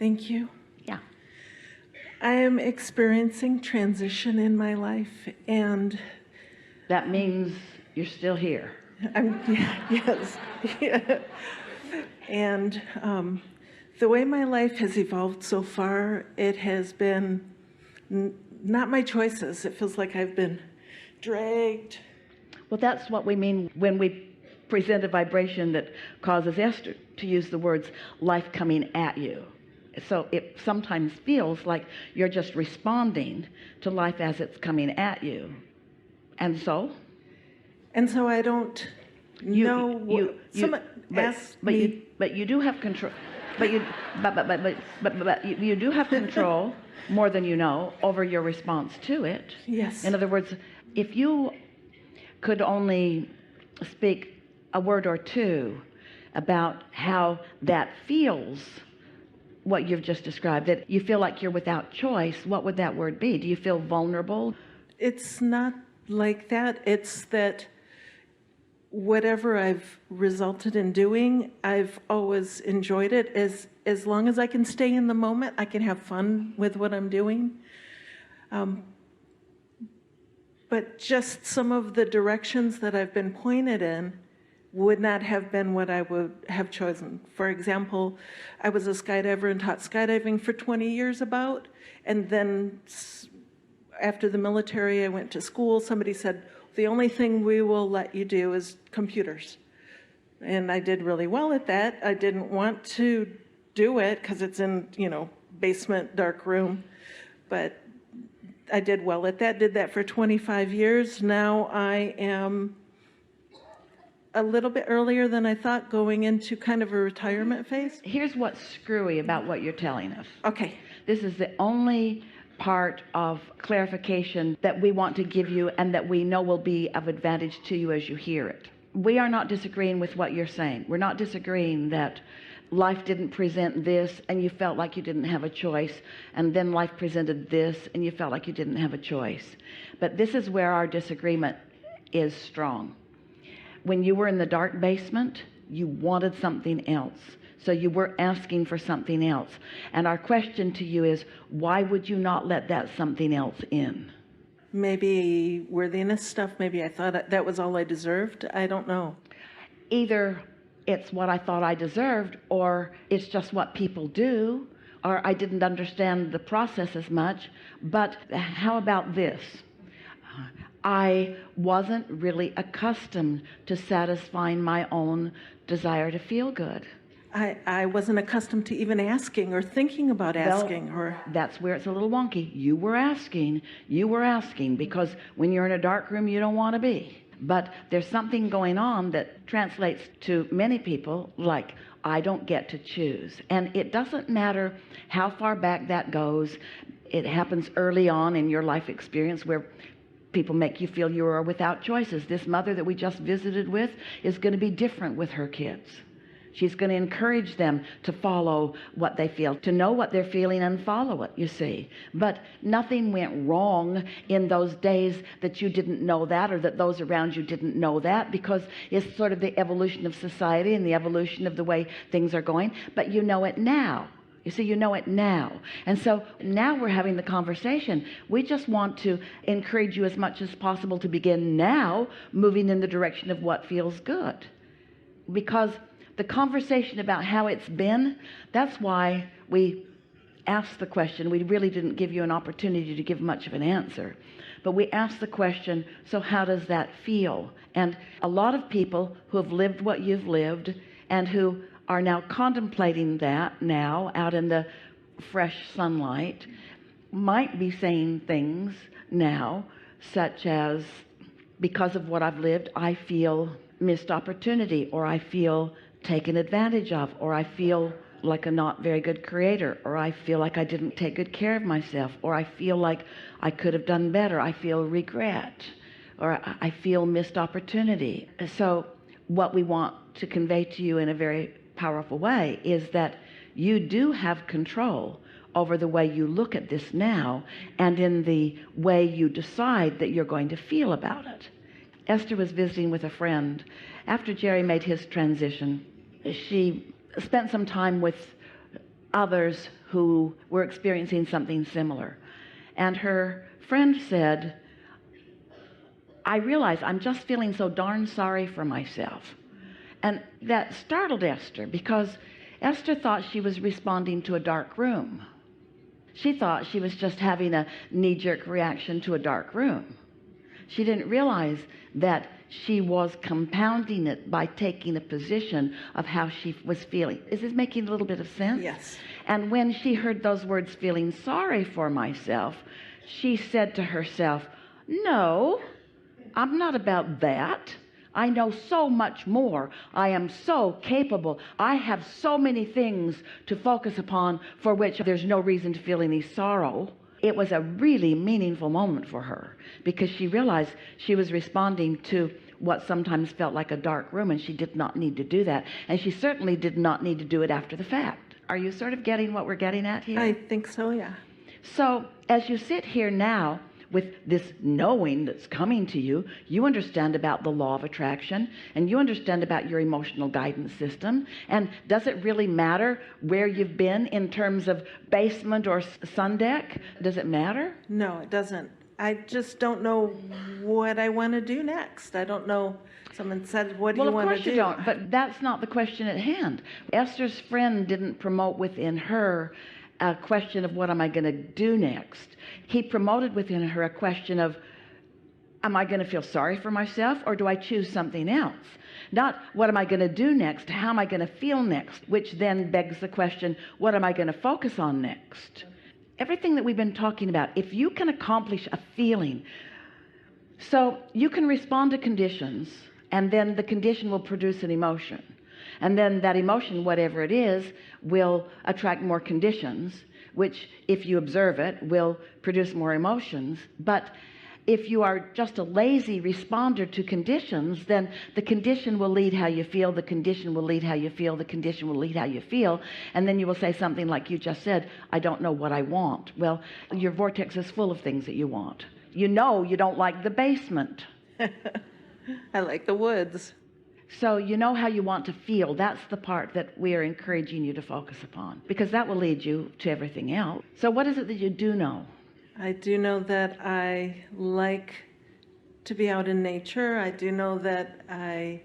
Thank you. Yeah. I am experiencing transition in my life, and That means you're still here. yes. Yeah. And the way my life has evolved so far, it has been not my choices. It feels like I've been dragged. Well, that's what we mean when we present a vibration that causes Esther to use the words life coming at you. So it sometimes feels like you're just responding to life as it's coming at you. And so I don't know. But you do have control. But you do have control more than you know over your response to it. Yes. In other words, if you could only speak a word or two about how that feels, what you've just described, that you feel like you're without choice, what would that word be? Do you feel vulnerable? It's not like that. It's that whatever I've resulted in doing, I've always enjoyed it. As long as I can stay in the moment, I can have fun with what I'm doing. But just some of the directions that I've been pointed in would not have been what I would have chosen. For example, I was a skydiver and taught skydiving for 20 years about, and then after the military, I went to school. Somebody said, the only thing we will let you do is computers. And I did really well at that. I didn't want to do it because it's in, basement, dark room. But I did well at that, did that for 25 years. Now I am a little bit earlier than I thought, going into kind of a retirement phase. Here's what's screwy about what you're telling us. Okay. This is the only part of clarification that we want to give you and that we know will be of advantage to you as you hear it. We are not disagreeing with what you're saying. We're not disagreeing that life didn't present this and you felt like you didn't have a choice, and then life presented this and you felt like you didn't have a choice. But this is where our disagreement is strong. When you were in the dark basement, you wanted something else. So you were asking for something else. And our question to you is, why would you not let that something else in? Maybe worthiness stuff. Maybe I thought that was all I deserved. I don't know. Either it's what I thought I deserved, or it's just what people do, or I didn't understand the process as much. But how about this? I wasn't really accustomed to satisfying my own desire to feel good. I wasn't accustomed to even asking or thinking about asking. That's where it's a little wonky. You were asking because when you're in a dark room, you don't want to be. But there's something going on that translates to many people like, I don't get to choose. And it doesn't matter how far back that goes. It happens early on in your life experience where people make you feel you are without choices. This mother that we just visited with is going to be different with her kids. She's going to encourage them to follow what they feel, to know what they're feeling and follow it, you see. But nothing went wrong in those days that you didn't know that, or that those around you didn't know that, because it's sort of the evolution of society and the evolution of the way things are going. But you know it now. You see, you know it now. And so now we're having the conversation. We just want to encourage you as much as possible to begin now moving in the direction of what feels good. Because the conversation about how it's been, that's why we asked the question. We really didn't give you an opportunity to give much of an answer. But we asked the question, so how does that feel? And a lot of people who have lived what you've lived and who are now contemplating that now out in the fresh sunlight might be saying things now such as, because of what I've lived, I feel missed opportunity, or I feel taken advantage of, or I feel like a not very good creator, or I feel like I didn't take good care of myself, or I feel like I could have done better. I feel regret, or I feel missed opportunity. So what we want to convey to you in a very powerful way is that you do have control over the way you look at this now, and in the way you decide that you're going to feel about it. Esther was visiting with a friend after Jerry made his transition. She spent some time with others who were experiencing something similar. And her friend said, I realize I'm just feeling so darn sorry for myself. And that startled Esther, because Esther thought she was responding to a dark room. She thought she was just having a knee-jerk reaction to a dark room. She didn't realize that she was compounding it by taking a position of how she was feeling. Is this making a little bit of sense? Yes. And when she heard those words, feeling sorry for myself, she said to herself, no, I'm not about that. I know so much more. I am so capable. I have so many things to focus upon for which there's no reason to feel any sorrow. It was a really meaningful moment for her, because she realized she was responding to what sometimes felt like a dark room, and she did not need to do that. And she certainly did not need to do it after the fact. Are you sort of getting what we're getting at here? I think so, yeah. So as you sit here now with this knowing that's coming to you, you understand about the law of attraction, and you understand about your emotional guidance system. And does it really matter where you've been in terms of basement or sun deck? Does it matter? No, it doesn't. I just don't know what I want to do next. I don't know. Someone said, what do you want to do? Well, of course you don't, but that's not the question at hand. Esther's friend didn't promote within her a question of what am I going to do next. He promoted within her a question of, am I going to feel sorry for myself, or do I choose something else? Not what am I going to do next, how am I going to feel next, which then begs the question, what am I going to focus on next? Everything that we've been talking about, if you can accomplish a feeling, so you can respond to conditions, and then the condition will produce an emotion. And then that emotion, whatever it is, will attract more conditions, which, if you observe it, will produce more emotions. But if you are just a lazy responder to conditions, then the condition will lead how you feel, the condition will lead how you feel, the condition will lead how you feel, and then you will say something like you just said, I don't know what I want. Well, your vortex is full of things that you want. You know you don't like the basement. I like the woods. So you know how you want to feel. That's the part that we are encouraging you to focus upon, because that will lead you to everything else. So what is it that you do know? I do know that I like to be out in nature. I do know that I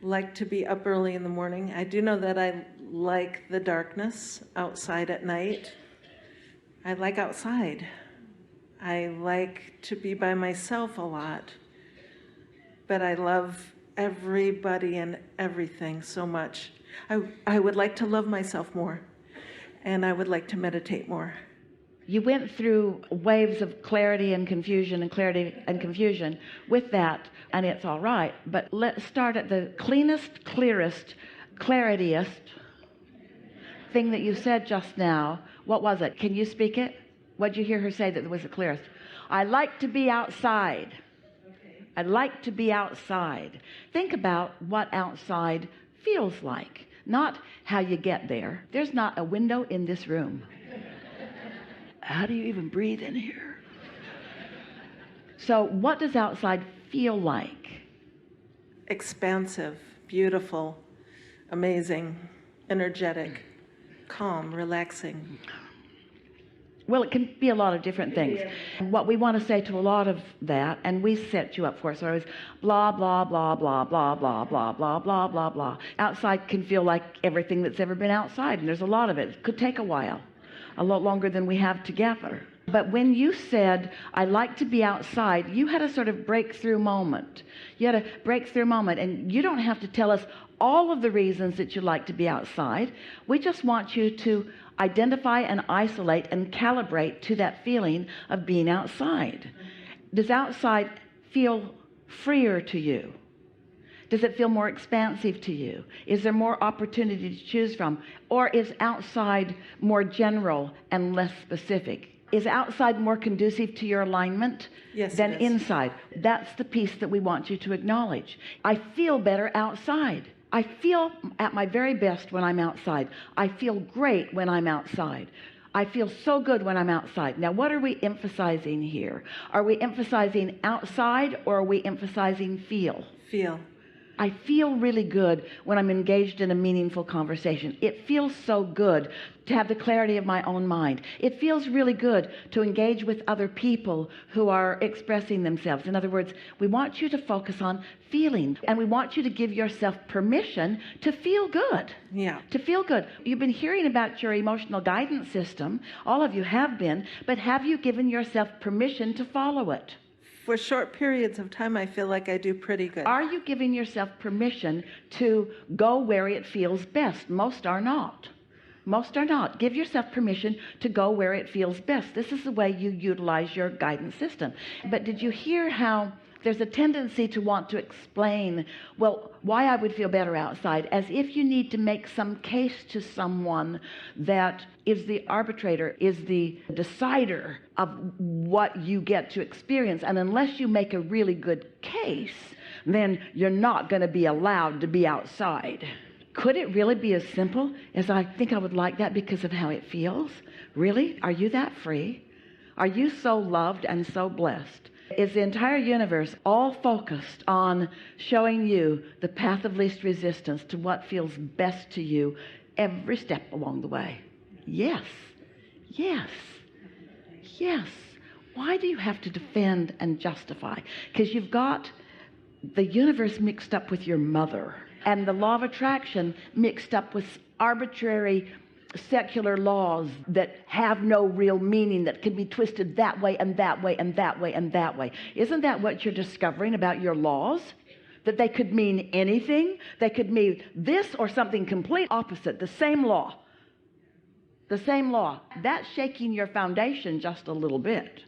like to be up early in the morning. I do know that I like the darkness outside at night. I like outside. I like to be by myself a lot. But I love everybody and everything so much. I would like to love myself more, and I would like to meditate more. You went through waves of clarity and confusion and clarity and confusion with that, and it's all right. But let's start at the cleanest, clearest, clarityest thing that you said just now. What was it? Can you speak it? What did you hear her say that was the clearest? I like to be outside. I like to be outside. Think about what outside feels like, not how you get there. There's not a window in this room. How do you even breathe in here? So what does outside feel like? Expansive, beautiful, amazing, energetic, calm, relaxing. Well, it can be a lot of different things. What we want to say to a lot of that, and we set you up for it, so it was blah, blah, blah, blah, blah, blah, blah, blah, blah, blah, blah. Outside can feel like everything that's ever been outside, and there's a lot of it. It could take a while, a lot longer than we have together. But when you said, I like to be outside, you had a sort of breakthrough moment. You had a breakthrough moment, and you don't have to tell us all of the reasons that you like to be outside. We just want you to identify and isolate and calibrate to that feeling of being outside. Does outside feel freer to you? Does it feel more expansive to you? Is there more opportunity to choose from? Or is outside more general and less specific? Is outside more conducive to your alignment than inside? That's the piece that we want you to acknowledge. I feel better outside. I feel at my very best when I'm outside. I feel great when I'm outside. I feel so good when I'm outside. Now, what are we emphasizing here? Are we emphasizing outside, or are we emphasizing feel? Feel. I feel really good when I'm engaged in a meaningful conversation. It feels so good to have the clarity of my own mind. It feels really good to engage with other people who are expressing themselves. In other words, we want you to focus on feeling, and we want you to give yourself permission to feel good. Yeah. To feel good. You've been hearing about your emotional guidance system. All of you have been, but have you given yourself permission to follow it? For short periods of time, I feel like I do pretty good. Are you giving yourself permission to go where it feels best? Most are not. Most are not. Give yourself permission to go where it feels best. This is the way you utilize your guidance system. But did you hear how there's a tendency to want to explain, well, why I would feel better outside, as if you need to make some case to someone that is the arbitrator, is the decider of what you get to experience. And unless you make a really good case, then you're not going to be allowed to be outside. Could it really be as simple as I think I would like that because of how it feels? Really? Are you that free? Are you so loved and so blessed? Is the entire universe all focused on showing you the path of least resistance to what feels best to you every step along the way? Yes. Yes. Yes. Why do you have to defend and justify? Because you've got the universe mixed up with your mother, and the law of attraction mixed up with arbitrary secular laws that have no real meaning, that can be twisted that way and that way and that way and that way. Isn't that what you're discovering about your laws? That they could mean anything? They could mean this or something complete opposite. The same law. The same law. That's shaking your foundation just a little bit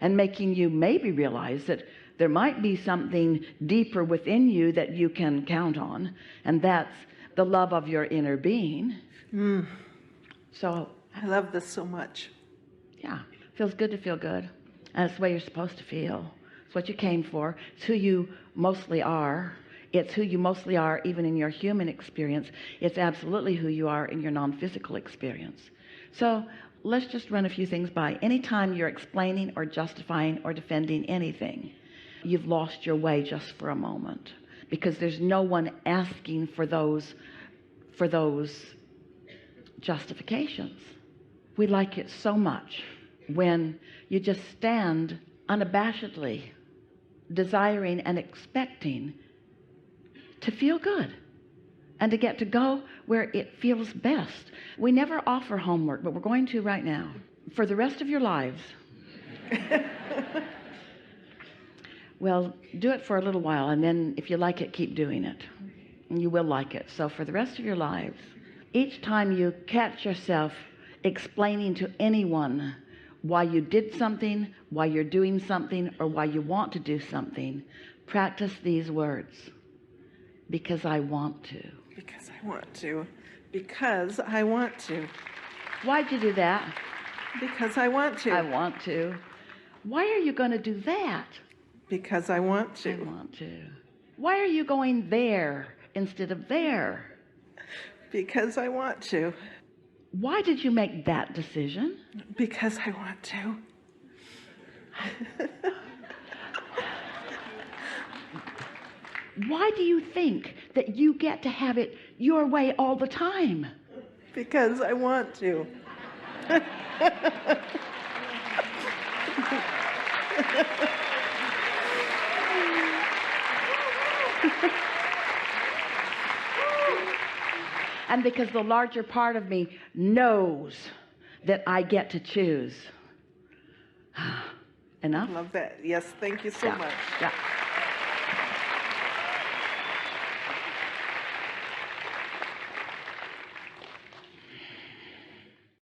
and making you maybe realize that there might be something deeper within you that you can count on, and that's the love of your inner being. So I love this so much. yeah, feels good to feel good. And it's the way you're supposed to feel. It's what you came for. It's who you mostly are. It's who you mostly are even in your human experience. It's absolutely who you are in your non-physical experience. So let's just run a few things by. Anytime you're explaining or justifying or defending anything, you've lost your way just for a moment, because there's no one asking for those justifications. We like it so much when you just stand unabashedly desiring and expecting to feel good and to get to go where it feels best. We never offer homework, but we're going to right now. For the rest of your lives. Well, do it for a little while, and then if you like it, keep doing it. And you will like it. So for the rest of your lives, each time you catch yourself explaining to anyone why you did something, why you're doing something, or why you want to do something, practice these words. Because I want to. Because I want to. Because I want to. Why'd you do that? Because I want to. I want to. Why are you going to do that? Because I want to. I want to. Why are you going there instead of there? Because I want to. Why did you make that decision? Because I want to. Why do you think that you get to have it your way all the time? Because I want to. And because the larger part of me knows that I get to choose. Enough? Love that. Yes, thank you so much. Yeah.